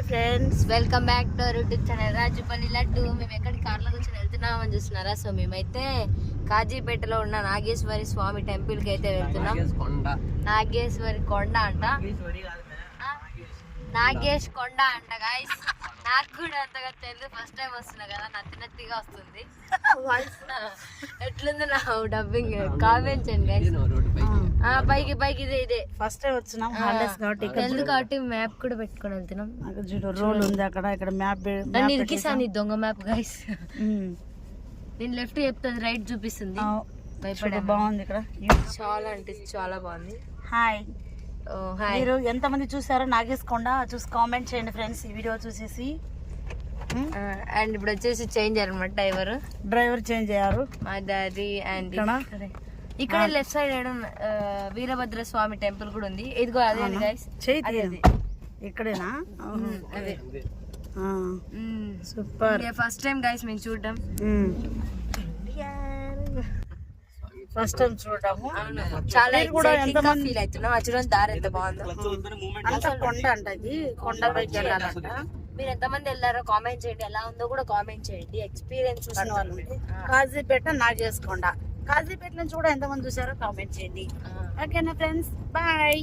Friends, welcome back to our YouTube channel Rajupalli laddu. మేము ఎక్కడికి కార్లో కూర్చొని వెళ్తున్నామని చూస్తున్నారా? సో మేమైతే కాజీపేటలో ఉన్న నాగేశ్వరి స్వామి టెంపుల్ కి అయితే వెళ్తున్నాం. నాగేశ్వరి కొండ అంట, నాగేష్ కొండ అంట గాయస్. నాకు కూడా అంతగా తెలియదు, ఫస్ట్ టైం వస్తున్నా కదా, నత్తిగా వస్తుంది. ఎట్లుంది నా డబ్బింగ్? కామెంట్ చేయండి గైస్. పైకి ఇదే ఫస్ట్ టైం వచ్చినాం హాలిడేస్ కాబట్టి. తెలుగు కాబట్టి మ్యాప్ కూడా పెట్టుకొని వెళ్తున్నాం. రోడ్ ఉంది అక్కడ, ఇక్కడ మ్యాప్ నన్ను ఇరికిసాను దొంగ మ్యాప్ గైస్. నేను లెఫ్ట్ చెప్తుంది, రైట్ చూపిస్తుంది. భయపడే బాగుంది ఇక్కడ, చాలా అంటే చాలా బాగుంది. హాయ్, మీరు ఎంతమంది చూసారో నాగేష్ కొండ చూసి కామెంట్ చేయండి ఫ్రెండ్స్, ఈ వీడియో చూసేసి. అండ్ ఇప్పుడు వచ్చేసి చేంజ్ అనమాట, డ్రైవర్ చేంజ్ అయ్యారు మా డాడీ. అండ్ ఇక్కడ లెఫ్ట్ సైడ్ వీరభద్ర స్వామి టెంపుల్ కూడా ఉంది. ఇదిగో అదే గైస్, ఇక్కడేనా? అదే సూపర్. ఫస్ట్ టైం గైస్ మేము చూడడం, ఫస్ట్ టైం చూడము. చాలా కూడా ఎంతమంది ఫీల్ అవుతున్నాం. చూడండి దారి ఎంత బాగుందో. అంత కొండ అంట, ఇది కొండ పైకి వెళ్ళాలంట. మీరు ఎంతమంది వెళ్ళారో కామెంట్ చేయండి, ఎలా ఉందో కూడా కామెంట్ చేయండి. ఎక్స్పీరియన్స్ చూసిన వాళ్ళు. కాజీపేట నాగేష్ కొండ, కాజీపేట నుంచి కూడా ఎంతమంది చూసారో కామెంట్ చేయండి. ఓకేనా ఫ్రెండ్స్, బాయ్.